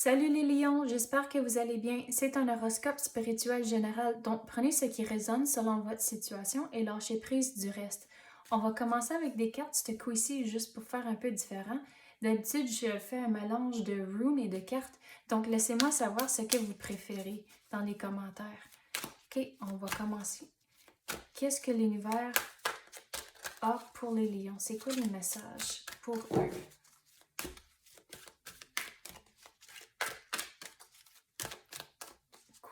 Salut les lions, j'espère que vous allez bien. C'est un horoscope spirituel général, donc prenez ce qui résonne selon votre situation et lâchez prise du reste. On va commencer avec des cartes, ce coup-ci, juste pour faire un peu différent. D'habitude, je fais un mélange de runes et de cartes, donc laissez-moi savoir ce que vous préférez dans les commentaires. Ok, on va commencer. Qu'est-ce que l'univers a pour les lions? C'est quoi les messages pour eux?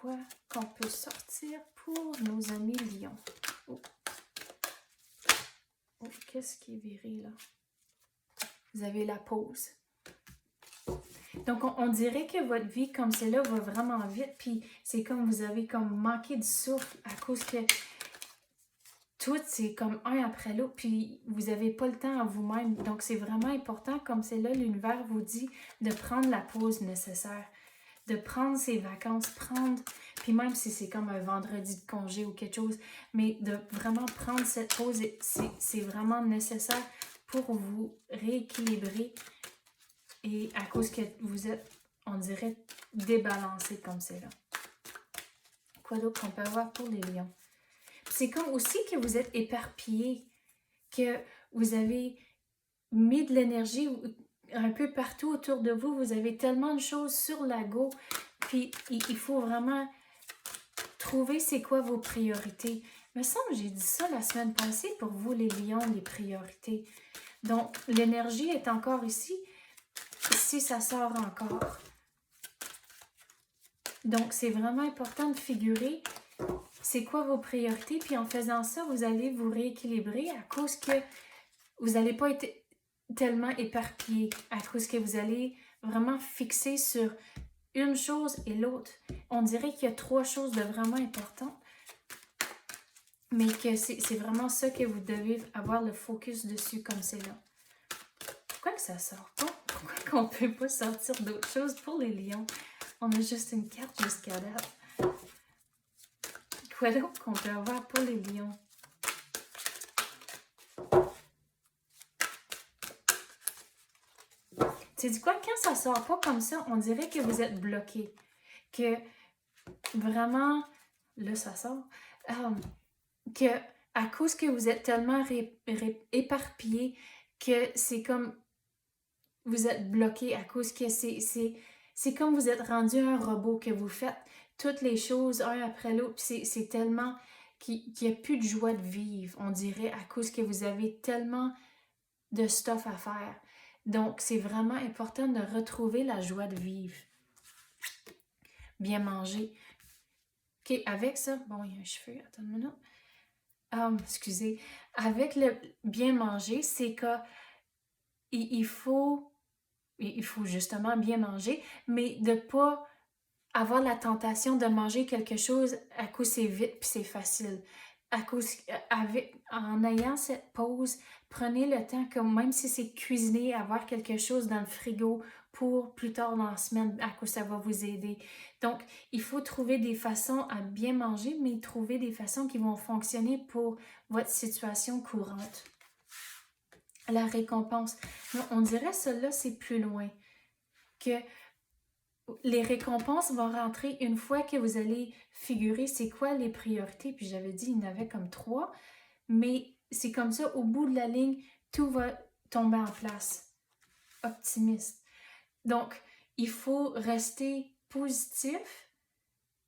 Quoi qu'on peut sortir pour nos amis lions? Oh, qu'est-ce qui est viré là? Vous avez la pause. Donc, on dirait que votre vie comme celle-là va vraiment vite, puis c'est comme vous avez comme manqué de souffle à cause que tout, c'est comme un après l'autre, puis vous n'avez pas le temps à vous-même. Donc, c'est vraiment important, comme c'est là, l'univers vous dit de prendre la pause nécessaire, de prendre ses vacances, puis même si c'est comme un vendredi de congé ou quelque chose, mais de vraiment prendre cette pause, c'est vraiment nécessaire pour vous rééquilibrer et à cause que vous êtes, on dirait, débalancé comme c'est là. Quoi d'autre qu'on peut avoir pour les lions? C'est comme aussi que vous êtes éparpillé, que vous avez mis de l'énergie un peu partout autour de vous. Vous avez tellement de choses sur la go. Puis il faut vraiment trouver c'est quoi vos priorités. Il me semble que j'ai dit ça la semaine passée pour vous, les lions, les priorités. Donc, l'énergie est encore ici. Ici, ça sort encore. Donc, c'est vraiment important de figurer c'est quoi vos priorités. Puis en faisant ça, vous allez vous rééquilibrer à cause que vous n'allez pas être tellement éparpillé, à cause que vous allez vraiment fixer sur une chose et l'autre. On dirait qu'il y a trois choses de vraiment importantes, mais que c'est vraiment ça que vous devez avoir le focus dessus comme c'est là. Pourquoi que ça sort pas? Pourquoi qu'on ne peut pas sortir d'autres choses pour les lions? On a juste une carte jusqu'à date. Quoi d'autre qu'on peut avoir pour les lions? Tu sais quoi? Quand ça sort pas comme ça, on dirait que vous êtes bloqué. Que vraiment, là ça sort, que à cause que vous êtes tellement éparpillé que c'est comme vous êtes bloqué à cause que c'est comme vous êtes rendu un robot, que vous faites toutes les choses un après l'autre, puis c'est tellement qu'il n'y a plus de joie de vivre, on dirait, à cause que vous avez tellement de stuff à faire. Donc, c'est vraiment important de retrouver la joie de vivre. Bien manger. OK, avec ça, bon, il y a un cheveu, attends une minute. Excusez. Avec le bien manger, c'est que il faut justement bien manger, mais de pas avoir la tentation de manger quelque chose à cause c'est vite puis c'est facile. À cause, en ayant cette pause, prenez le temps, comme même si c'est cuisiner, avoir quelque chose dans le frigo pour plus tard dans la semaine, à cause ça va vous aider. Donc, il faut trouver des façons à bien manger, mais trouver des façons qui vont fonctionner pour votre situation courante. La récompense. Non, on dirait celle-là, c'est plus loin. Que les récompenses vont rentrer une fois que vous allez figurer c'est quoi les priorités. Puis j'avais dit, il y en avait comme 3, mais c'est comme ça, au bout de la ligne, tout va tomber en place. Optimiste. Donc, il faut rester positif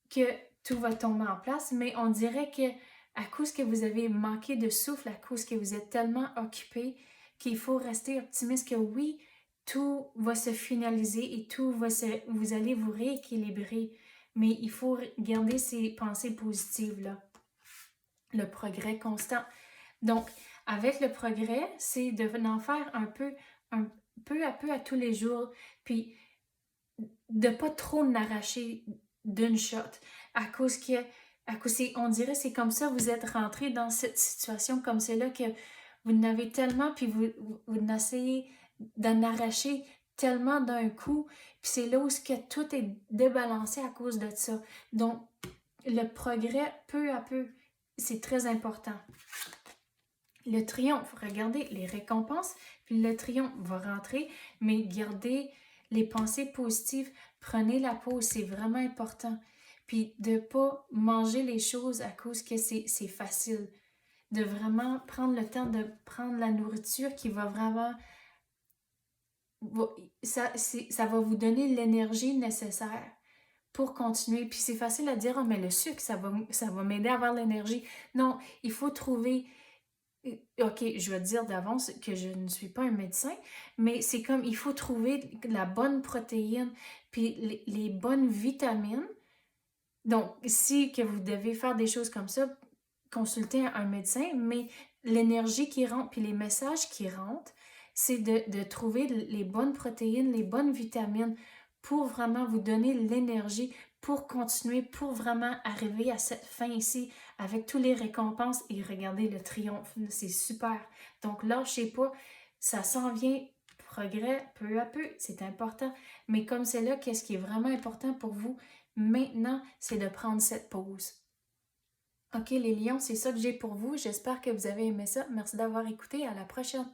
que tout va tomber en place, mais on dirait que à cause que vous avez manqué de souffle, à cause que vous êtes tellement occupé, qu'il faut rester optimiste que oui, tout va se finaliser et vous allez vous rééquilibrer. Mais il faut garder ces pensées positives-là. Le progrès constant. Donc, avec le progrès, c'est d'en faire un peu à peu à tous les jours, puis de pas trop n'arracher d'une shot, à cause on dirait c'est comme ça, vous êtes rentré dans cette situation comme celle-là que vous n'avez tellement, puis vous n'essayez d'en arracher tellement d'un coup, puis c'est là où tout est débalancé à cause de ça. Donc, le progrès, peu à peu, c'est très important. Le triomphe, regardez les récompenses, puis le triomphe va rentrer, mais gardez les pensées positives, prenez la pause, c'est vraiment important. Puis de ne pas manger les choses à cause que c'est facile. De vraiment prendre le temps de prendre la nourriture qui va vraiment... ça va vous donner l'énergie nécessaire pour continuer. Puis c'est facile à dire, oh, mais le sucre, ça va m'aider à avoir l'énergie. Non, il faut trouver... OK, je vais te dire d'avance que je ne suis pas un médecin, mais c'est comme, il faut trouver la bonne protéine, puis les bonnes vitamines. Donc, si que vous devez faire des choses comme ça, consultez un médecin, mais l'énergie qui rentre, puis les messages qui rentrent, c'est de trouver les bonnes protéines, les bonnes vitamines pour vraiment vous donner l'énergie pour continuer, pour vraiment arriver à cette fin ici avec tous les récompenses et regardez le triomphe, c'est super. Donc lâchez pas, ça s'en vient, progrès peu à peu, c'est important. Mais comme c'est là, qu'est-ce qui est vraiment important pour vous maintenant, c'est de prendre cette pause. OK les lions, c'est ça que j'ai pour vous. J'espère que vous avez aimé ça. Merci d'avoir écouté. À la prochaine.